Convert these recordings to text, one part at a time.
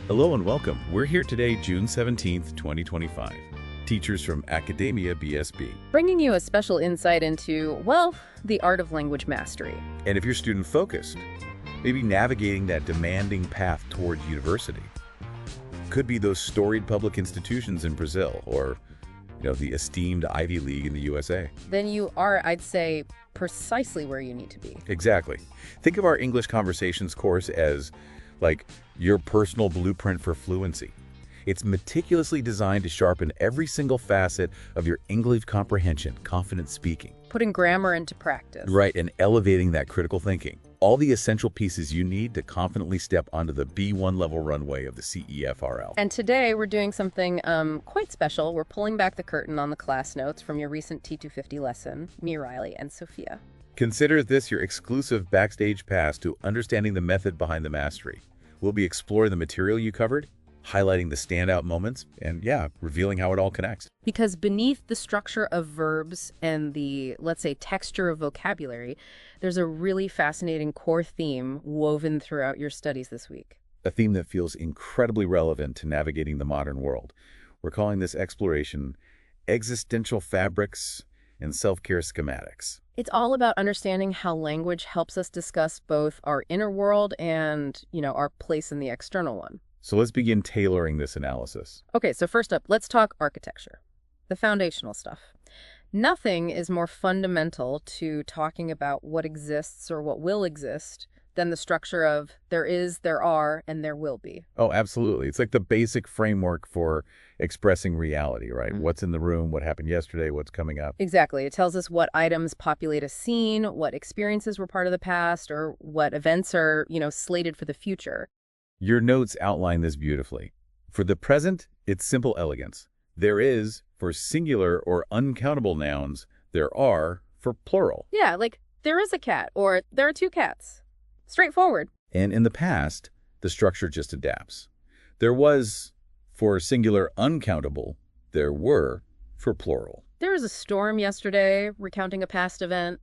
Hello and welcome. We're here today, June 17th, 2025. Teachers from Academia BSB. Bringing you a special insight into, well, the art of language mastery. And if you're student-focused, maybe navigating that demanding path towards university. Could be those storied public institutions in Brazil or, the esteemed Ivy League in the USA. Then you are, I'd say, precisely where you need to be. Exactly. Think of our English Conversations course as like your personal blueprint for fluency. It's meticulously designed to sharpen every single facet of your English comprehension, confident speaking. Putting grammar into practice. Right, and elevating that critical thinking. All the essential pieces you need to confidently step onto the B1 level runway of the CEFRL. And today we're doing something quite special. We're pulling back the curtain on the class notes from your recent T250 lesson, me, Riley, and Sophia. Consider this your exclusive backstage pass to understanding the method behind the mastery. We'll be exploring the material you covered, highlighting the standout moments, and revealing how it all connects. Because beneath the structure of verbs and the, let's say, texture of vocabulary, there's a really fascinating core theme woven throughout your studies this week. A theme that feels incredibly relevant to navigating the modern world. We're calling this exploration Existential Fabrics and Self-Care Schematics. It's all about understanding how language helps us discuss both our inner world and, our place in the external one. So let's begin tailoring this analysis. Okay, so first up, let's talk architecture, the foundational stuff. Nothing is more fundamental to talking about what exists or what will exist than the structure of there is, there are, and there will be. Oh, absolutely. It's like the basic framework for expressing reality, right? Mm-hmm. What's in the room, what happened yesterday, what's coming up. Exactly. It tells us what items populate a scene, what experiences were part of the past, or what events are, slated for the future. Your notes outline this beautifully. For the present, it's simple elegance. There is for singular or uncountable nouns. There are for plural. Yeah, like there is a cat or there are two cats. Straightforward. And in the past, the structure just adapts. There was for singular uncountable. There were for plural. There was a storm yesterday, recounting a past event.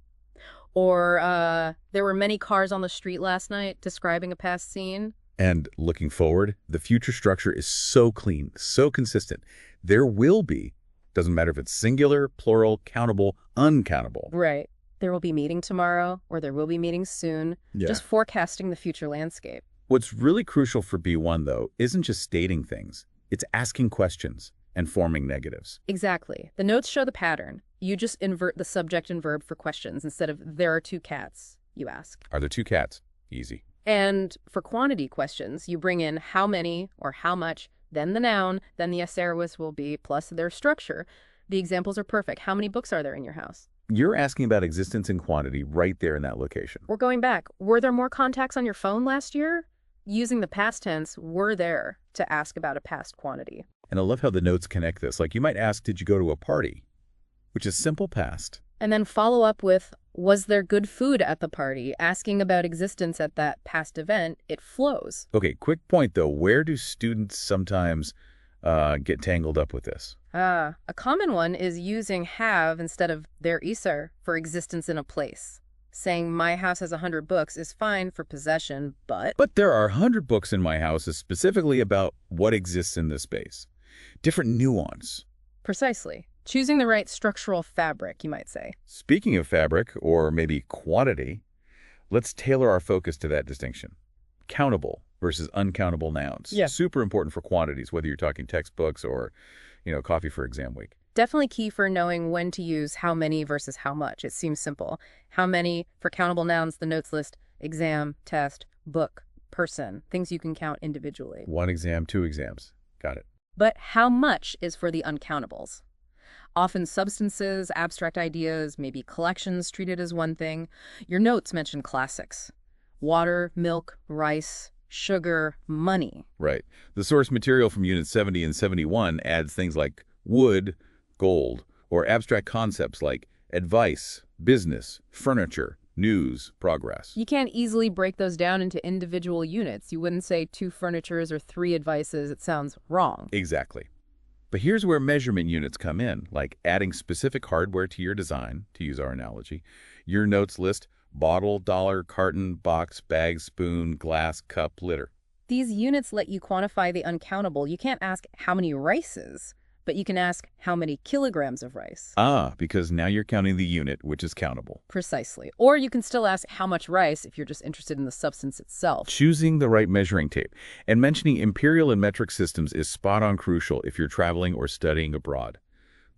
Or there were many cars on the street last night, describing a past scene. And looking forward, the future structure is so clean, so consistent. There will be, doesn't matter if it's singular, plural, countable, uncountable. Right. There will be meeting tomorrow, or there will be meetings soon. Yeah. Just forecasting the future landscape. What's really crucial for B1, though, isn't just stating things. It's asking questions and forming negatives. Exactly. The notes show the pattern. You just invert the subject and verb for questions. Instead of there are two cats, you ask. Are there two cats? Easy. And for quantity questions, you bring in how many or how much, then the noun, then the aorist will be, plus their structure. The examples are perfect. How many books are there in your house? You're asking about existence and quantity right there in that location. We're going back. Were there more contacts on your phone last year? Using the past tense, were there, to ask about a past quantity. And I love how the notes connect this. Like you might ask, did you go to a party? Which is simple past. And then follow up with, was there good food at the party? Asking about existence at that past event, it flows. Okay, quick point though. Where do students sometimes get tangled up with this? A common one is using have instead of there iser for existence in a place. Saying my house has 100 books is fine for possession, but... But there are 100 books in my house is specifically about what exists in this space. Different nuance. Precisely. Choosing the right structural fabric, you might say. Speaking of fabric, or maybe quantity, let's tailor our focus to that distinction. Countable versus uncountable nouns. Yeah. Super important for quantities, whether you're talking textbooks or, coffee for exam week. Definitely key for knowing when to use how many versus how much. It seems simple. How many for countable nouns, the notes list, exam, test, book, person, things you can count individually. 1 exam, 2 exams. Got it. But how much is for the uncountables? Often substances, abstract ideas, maybe collections treated as one thing. Your notes mention classics. Water, milk, rice, sugar, money. Right. The source material from Unit 70 and 71 adds things like wood, gold, or abstract concepts like advice, business, furniture, news, progress. You can't easily break those down into individual units. You wouldn't say 2 furnitures or 3 advices. It sounds wrong. Exactly. But here's where measurement units come in, like adding specific hardware to your design, to use our analogy. Your notes list bottle, dollar, carton, box, bag, spoon, glass, cup, liter. These units let you quantify the uncountable. You can't ask how many rices, but you can ask how many kilograms of rice. Ah, because now you're counting the unit, which is countable. Precisely. Or you can still ask how much rice if you're just interested in the substance itself. Choosing the right measuring tape and mentioning imperial and metric systems is spot-on crucial if you're traveling or studying abroad.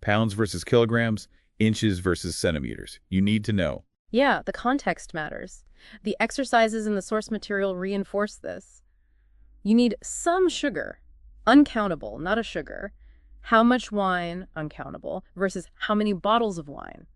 Pounds versus kilograms, inches versus centimeters. You need to know. Yeah, the context matters. The exercises in the source material reinforce this. You need some sugar, uncountable, not a sugar. How much wine, uncountable, versus how many bottles of wine,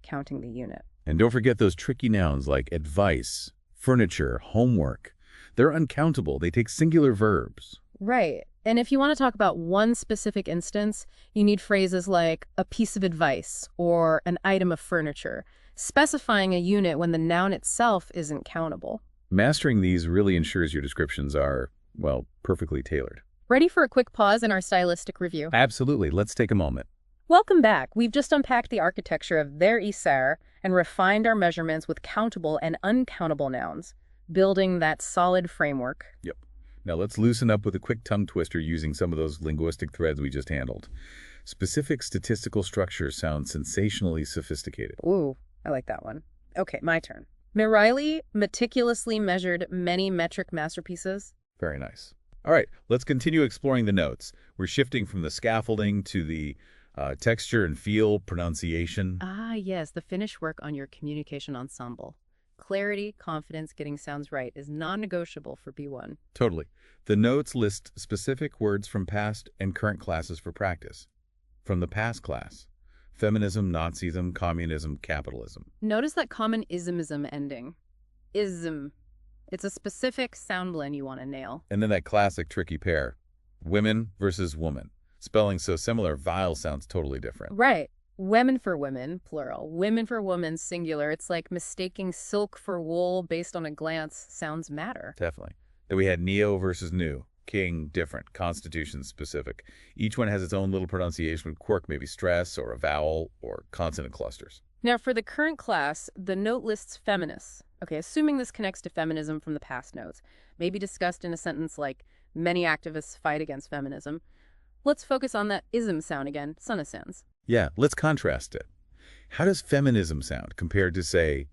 counting the unit. And don't forget those tricky nouns like advice, furniture, homework. They're uncountable. They take singular verbs. Right. And if you want to talk about one specific instance, you need phrases like a piece of advice or an item of furniture, specifying a unit when the noun itself isn't countable. Mastering these really ensures your descriptions are, well, perfectly tailored. Ready for a quick pause in our stylistic review? Absolutely. Let's take a moment. Welcome back. We've just unpacked the architecture of their Isar and refined our measurements with countable and uncountable nouns, building that solid framework. Yep. Now let's loosen up with a quick tongue twister using some of those linguistic threads we just handled. Specific statistical structures sound sensationally sophisticated. Ooh, I like that one. Okay, my turn. Mireille meticulously measured many metric masterpieces. Very nice. All right, let's continue exploring the notes. We're shifting from the scaffolding to the texture and feel, pronunciation. Ah, yes, the finished work on your communication ensemble. Clarity, confidence, getting sounds right is non-negotiable for B1. Totally. The notes list specific words from past and current classes for practice. From the past class, feminism, Nazism, communism, capitalism. Notice that common ismism ending. Ism. It's a specific sound blend you want to nail. And then that classic tricky pair, women versus woman. Spelling so similar, vowel sounds totally different. Right. Women for women, plural. Women for women, singular. It's like mistaking silk for wool based on a glance. Sounds matter. Definitely. Then we had neo versus new. King, different. Constitution, specific. Each one has its own little pronunciation quirk, maybe stress or a vowel or consonant clusters. Now, for the current class, the note lists feminists. Okay, assuming this connects to feminism from the past notes, maybe discussed in a sentence like, many activists fight against feminism. Let's focus on that ism sound again, sonnesans. Yeah, let's contrast it. How does feminism sound compared to, say,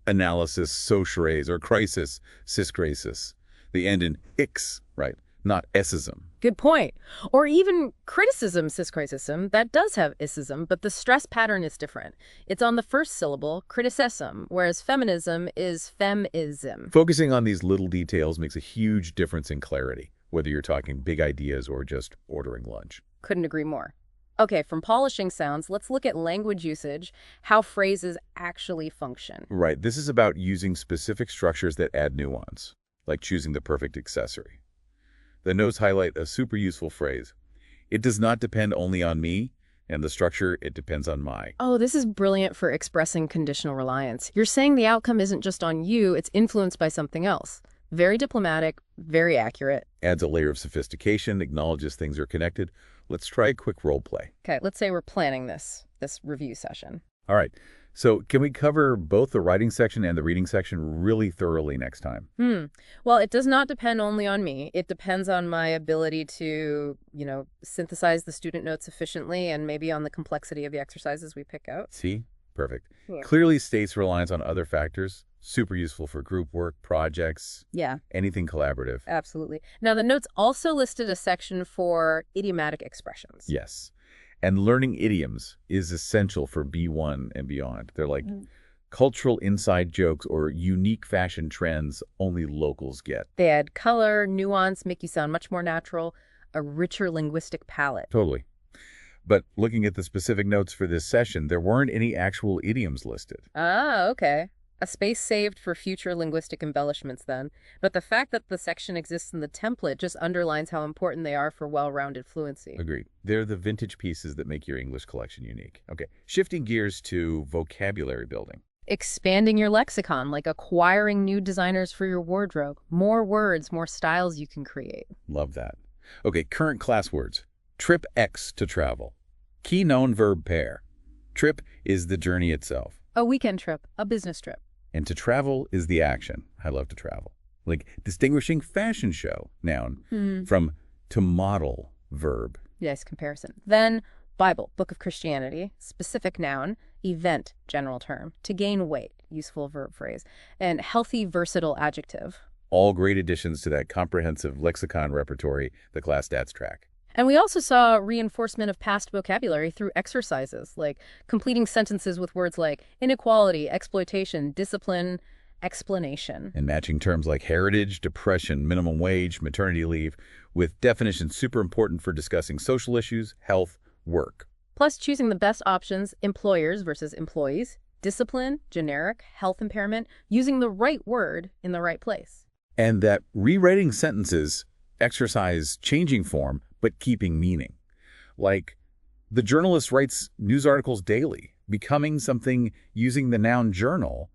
analysis, socires, or crisis, cisgracis? The end in ix, right? Not esism. Good point. Or even criticism, ciscrisism, that does have isism, but the stress pattern is different. It's on the first syllable, criticism, whereas feminism is femism. Focusing on these little details makes a huge difference in clarity, whether you're talking big ideas or just ordering lunch. Couldn't agree more. Okay, from polishing sounds, let's look at language usage, how phrases actually function. Right. This is about using specific structures that add nuance, like choosing the perfect accessory. The notes highlight a super useful phrase. It does not depend only on me, and the structure, it depends on my. Oh, this is brilliant for expressing conditional reliance. You're saying the outcome isn't just on you, it's influenced by something else. Very diplomatic, very accurate. Adds a layer of sophistication, acknowledges things are connected. Let's try a quick role play. Okay, let's say we're planning this review session. All right. So can we cover both the writing section and the reading section really thoroughly next time? Well, it does not depend only on me. It depends on my ability to, synthesize the student notes efficiently and maybe on the complexity of the exercises we pick out. See? Perfect. Yeah. Clearly states reliance on other factors. Super useful for group work, projects, Yeah, anything collaborative. absolutely. Now, the notes also listed a section for idiomatic expressions. Yes. And learning idioms is essential for B1 and beyond. They're like cultural inside jokes or unique fashion trends only locals get. They add color, nuance, make you sound much more natural, a richer linguistic palette. Totally. But looking at the specific notes for this session, there weren't any actual idioms listed. Ah, okay. A space saved for future linguistic embellishments then. But the fact that the section exists in the template just underlines how important they are for well-rounded fluency. Agreed. They're the vintage pieces that make your English collection unique. Okay, shifting gears to vocabulary building. Expanding your lexicon, like acquiring new designers for your wardrobe. More words, more styles you can create. Love that. Okay, current class words. Trip X to travel. Key noun verb pair. Trip is the journey itself. A weekend trip, a business trip. And to travel is the action. I love to travel. Like distinguishing fashion show, noun, from to model, verb. Yes, comparison. Then Bible, Book of Christianity, specific noun, event, general term, to gain weight, useful verb phrase, and healthy, versatile adjective. All great additions to that comprehensive lexicon repertory the class stats track. And we also saw reinforcement of past vocabulary through exercises, like completing sentences with words like inequality, exploitation, discipline, explanation. And matching terms like heritage, depression, minimum wage, maternity leave, with definitions super important for discussing social issues, health, work. Plus choosing the best options, employers versus employees, discipline, generic, health impairment, using the right word in the right place. And that rewriting sentences exercise changing form, but keeping meaning. Like, the journalist writes news articles daily. Becoming something using the noun journal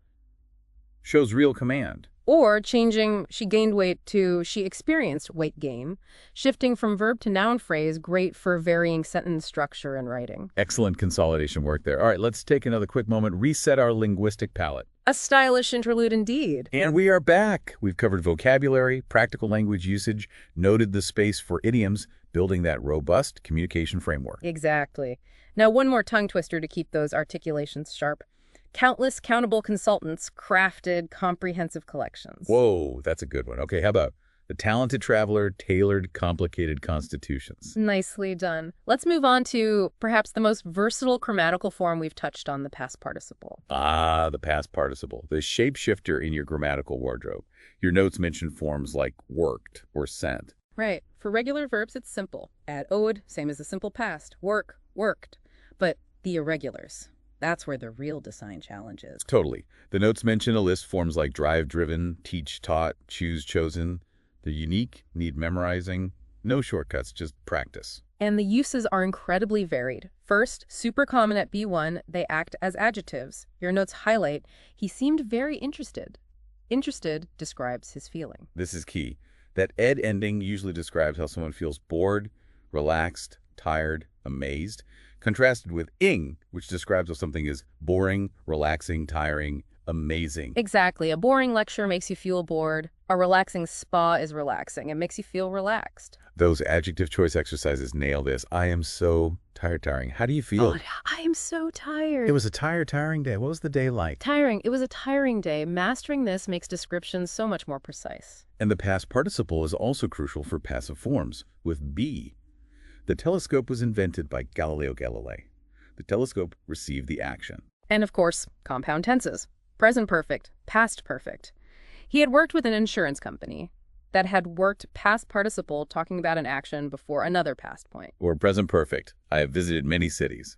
shows real command. Or changing she gained weight to she experienced weight gain, shifting from verb to noun phrase, great for varying sentence structure and writing. Excellent consolidation work there. All right, let's take another quick moment, reset our linguistic palette. A stylish interlude indeed. And we are back. We've covered vocabulary, practical language usage, noted the space for idioms, building that robust communication framework. Exactly. Now, one more tongue twister to keep those articulations sharp. Countless countable consultants crafted comprehensive collections. Whoa, that's a good one. Okay, how about the talented traveler tailored complicated constitutions? Nicely done. Let's move on to perhaps the most versatile grammatical form we've touched on, the past participle. Ah, the past participle, the shapeshifter in your grammatical wardrobe. Your notes mention forms like worked or sent. Right. For regular verbs, it's simple. Add -ed, same as the simple past. Work, worked. But the irregulars, that's where the real design challenge is. Totally. The notes mention a list forms like drive, driven, teach, taught, choose, chosen. They're unique, need memorizing. No shortcuts, just practice. And the uses are incredibly varied. First, super common at B1, they act as adjectives. Your notes highlight, he seemed very interested. Interested describes his feeling. This is key. That ed ending usually describes how someone feels bored, relaxed, tired, amazed, contrasted with ing, which describes how something is boring, relaxing, tiring, amazing. Exactly. A boring lecture makes you feel bored. A relaxing spa is relaxing. It makes you feel relaxed. Those adjective choice exercises nail this. I am so tiring. How do you feel? Oh, I am so tired. It was a tiring day. What was the day like? Tiring. It was a tiring day. Mastering this makes descriptions so much more precise. And the past participle is also crucial for passive forms, with be. The telescope was invented by Galileo Galilei. The telescope received the action. And of course, compound tenses. Present perfect, past perfect. He had worked with an insurance company that had worked past participle talking about an action before another past point. Or present perfect. I have visited many cities.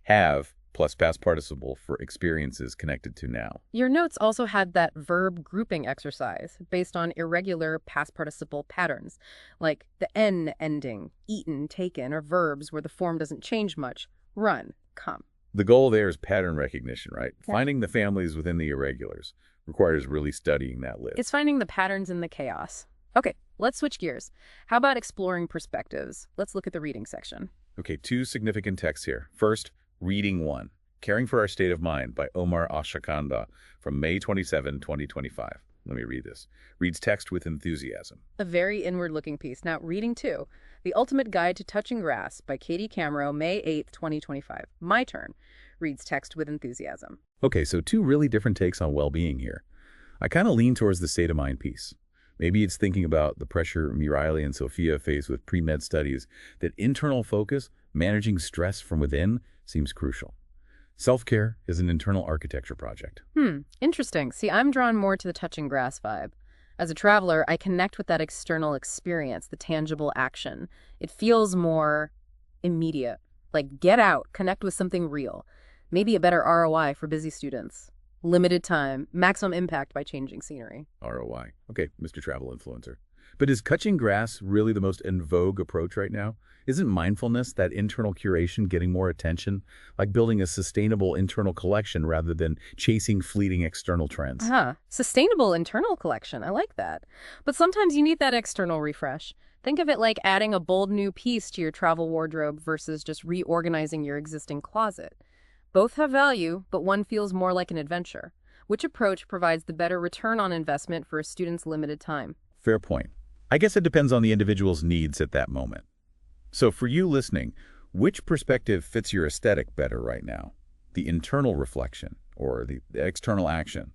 Have plus past participle for experiences connected to now. Your notes also had that verb grouping exercise based on irregular past participle patterns, like the N ending, eaten, taken, or verbs where the form doesn't change much. Run, come. The goal there is pattern recognition, right? Yeah. Finding the families within the irregulars requires really studying that list. It's finding the patterns in the chaos. Okay, let's switch gears. How about exploring perspectives? Let's look at the reading section. Okay, two significant texts here. First, Reading 1, Caring for Our State of Mind by Omar Ashakanda from May 27, 2025. Let me read this. Reads text with enthusiasm. A very inward-looking piece. Now, Reading 2, The Ultimate Guide to Touching Grass by Katie Camero, May 8, 2025. My turn. Reads text with enthusiasm. Okay, so two really different takes on well-being here. I kind of lean towards the state of mind piece. Maybe it's thinking about the pressure Mireille and Sophia face with pre-med studies, that internal focus, managing stress from within, seems crucial. Self-care is an internal architecture project. Interesting. See, I'm drawn more to the touching grass vibe. As a traveler, I connect with that external experience, the tangible action. It feels more immediate. Like, get out, connect with something real. Maybe a better ROI for busy students. Limited time, maximum impact by changing scenery. ROI. Okay, Mr. Travel Influencer. But is touching grass really the most in vogue approach right now? Isn't mindfulness, that internal curation, getting more attention? Like building a sustainable internal collection rather than chasing fleeting external trends? Sustainable internal collection. I like that. But sometimes you need that external refresh. Think of it like adding a bold new piece to your travel wardrobe versus just reorganizing your existing closet. Both have value, but one feels more like an adventure. Which approach provides the better return on investment for a student's limited time? Fair point. I guess it depends on the individual's needs at that moment. So for you listening, which perspective fits your aesthetic better right now? The internal reflection or the external action?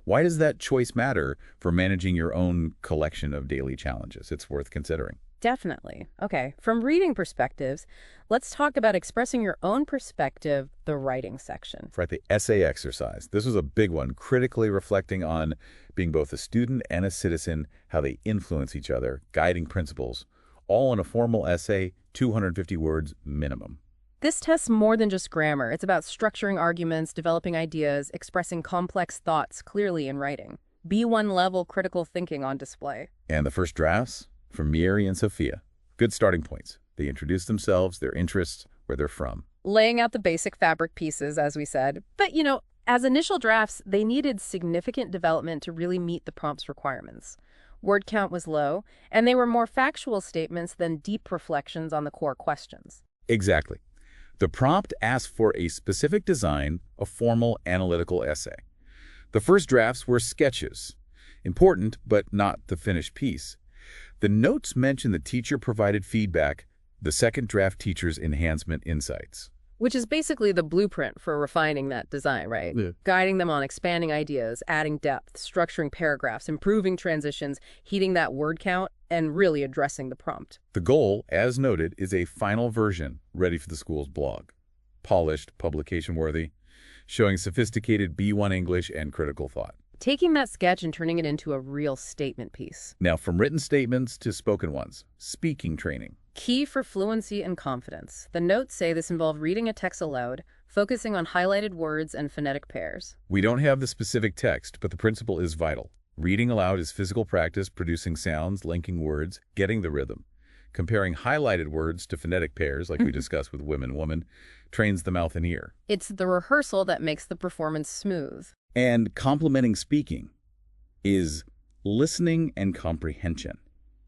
Why does that choice matter for managing your own collection of daily challenges? It's worth considering. Definitely. Okay, from reading perspectives, let's talk about expressing your own perspective, the writing section. Right, the essay exercise. This was a big one, critically reflecting on being both a student and a citizen, how they influence each other, guiding principles, all in a formal essay, 250 words minimum. This tests more than just grammar. It's about structuring arguments, developing ideas, expressing complex thoughts clearly in writing. B1 level critical thinking on display. And the first drafts? From Mary and Sophia. Good starting points. They introduce themselves, their interests, where they're from. Laying out the basic fabric pieces, as we said. But, as initial drafts, they needed significant development to really meet the prompt's requirements. Word count was low, and they were more factual statements than deep reflections on the core questions. Exactly. The prompt asked for a specific design, a formal analytical essay. The first drafts were sketches. Important, but not the finished piece. The notes mention the teacher-provided feedback, the second draft teacher's enhancement insights. Which is basically the blueprint for refining that design, right? Yeah. Guiding them on expanding ideas, adding depth, structuring paragraphs, improving transitions, heating that word count, and really addressing the prompt. The goal, as noted, is a final version ready for the school's blog. Polished, publication-worthy, showing sophisticated B1 English and critical thought. Taking that sketch and turning it into a real statement piece. Now, from written statements to spoken ones, speaking training. Key for fluency and confidence. The notes say this involved reading a text aloud, focusing on highlighted words and phonetic pairs. We don't have the specific text, but the principle is vital. Reading aloud is physical practice, producing sounds, linking words, getting the rhythm. Comparing highlighted words to phonetic pairs, like we discussed with woman, trains the mouth and ear. It's the rehearsal that makes the performance smooth. And complementing speaking is listening and comprehension.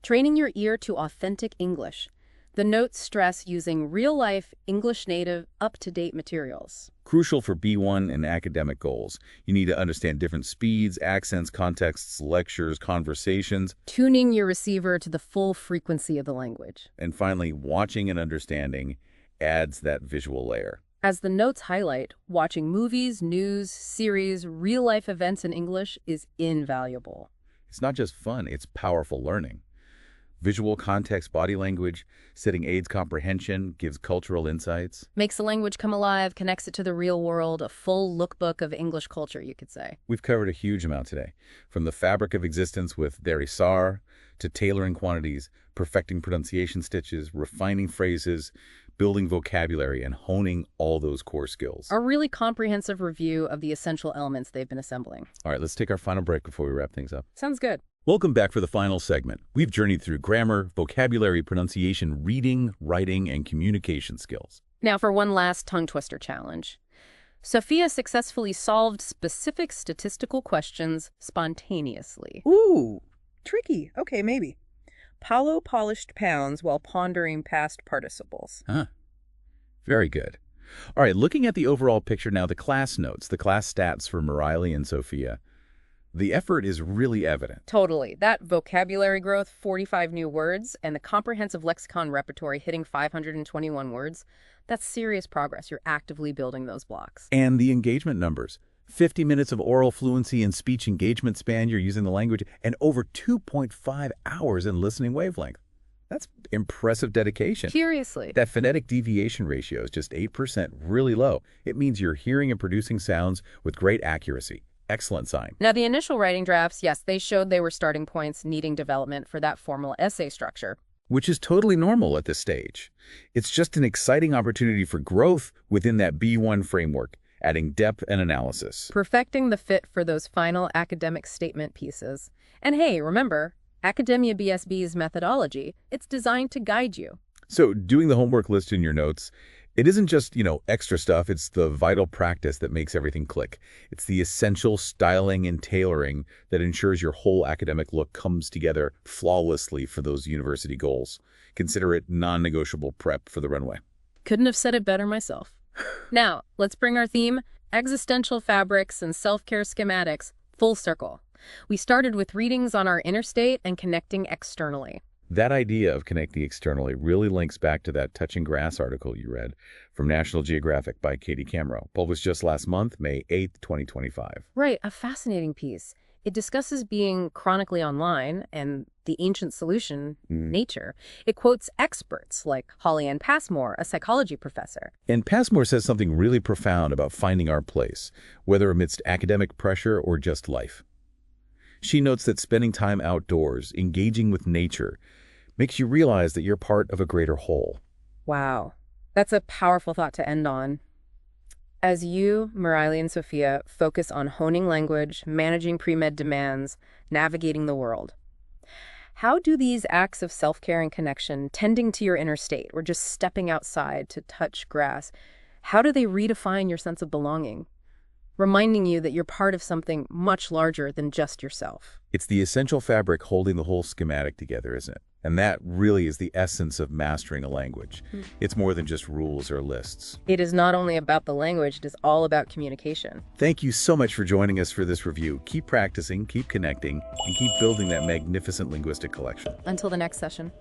Training your ear to authentic English. The notes stress using real-life, English native, up-to-date materials. Crucial for B1 and academic goals. You need to understand different speeds, accents, contexts, lectures, conversations. Tuning your receiver to the full frequency of the language. And finally, watching and understanding adds that visual layer. As the notes highlight, watching movies, news, series, real-life events in English is invaluable. It's not just fun, it's powerful learning. Visual context, body language, setting aids comprehension, gives cultural insights. Makes the language come alive, connects it to the real world, a full lookbook of English culture, you could say. We've covered a huge amount today, from the fabric of existence with Derisar to tailoring quantities, perfecting pronunciation stitches, refining phrases, building vocabulary, and honing all those core skills. A really comprehensive review of the essential elements they've been assembling. All right, let's take our final break before we wrap things up. Sounds good. Welcome back for the final segment. We've journeyed through grammar, vocabulary, pronunciation, reading, writing, and communication skills. Now for one last tongue twister challenge. Sophia successfully solved specific statistical questions spontaneously. Ooh, tricky. Okay, maybe. Paulo polished pounds while pondering past participles. Huh. Very good. All right, looking at the overall picture now, the class notes, the class stats for Mariley and Sophia. The effort is really evident. Totally. That vocabulary growth, 45 new words, and the comprehensive lexicon repertory hitting 521 words, that's serious progress. You're actively building those blocks. And the engagement numbers. 50 minutes of oral fluency and speech engagement span, you're using the language, and over 2.5 hours in listening wavelength. That's impressive dedication. Seriously. That phonetic deviation ratio is just 8%, really low. It means you're hearing and producing sounds with great accuracy. Excellent sign. Now, the initial writing drafts, yes, they showed they were starting points needing development for that formal essay structure. Which is totally normal at this stage. It's just an exciting opportunity for growth within that B1 framework, adding depth and analysis. Perfecting the fit for those final academic statement pieces. And hey, remember, AcademiaBSB's methodology, it's designed to guide you. So doing the homework list in your notes, it isn't just, extra stuff. It's the vital practice that makes everything click. It's the essential styling and tailoring that ensures your whole academic look comes together flawlessly for those university goals. Consider it non-negotiable prep for the runway. Couldn't have said it better myself. Now, let's bring our theme, existential fabrics and self-care schematics, full circle. We started with readings on our inner state and connecting externally. That idea of connecting externally really links back to that Touching Grass article you read from National Geographic by Katie Camero, published just last month, May 8th, 2025. Right, a fascinating piece. It discusses being chronically online and the ancient solution, nature. It quotes experts like Holly Ann Passmore, a psychology professor. And Passmore says something really profound about finding our place, whether amidst academic pressure or just life. She notes that spending time outdoors, engaging with nature, makes you realize that you're part of a greater whole. Wow, that's a powerful thought to end on. As you, Mariley and Sophia, focus on honing language, managing pre-med demands, navigating the world, how do these acts of self-care and connection, tending to your inner state, or just stepping outside to touch grass, how do they redefine your sense of belonging, reminding you that you're part of something much larger than just yourself? It's the essential fabric holding the whole schematic together, isn't it? And that really is the essence of mastering a language. It's more than just rules or lists. It is not only about the language, it is all about communication. Thank you so much for joining us for this review. Keep practicing, keep connecting, and keep building that magnificent linguistic collection. Until the next session.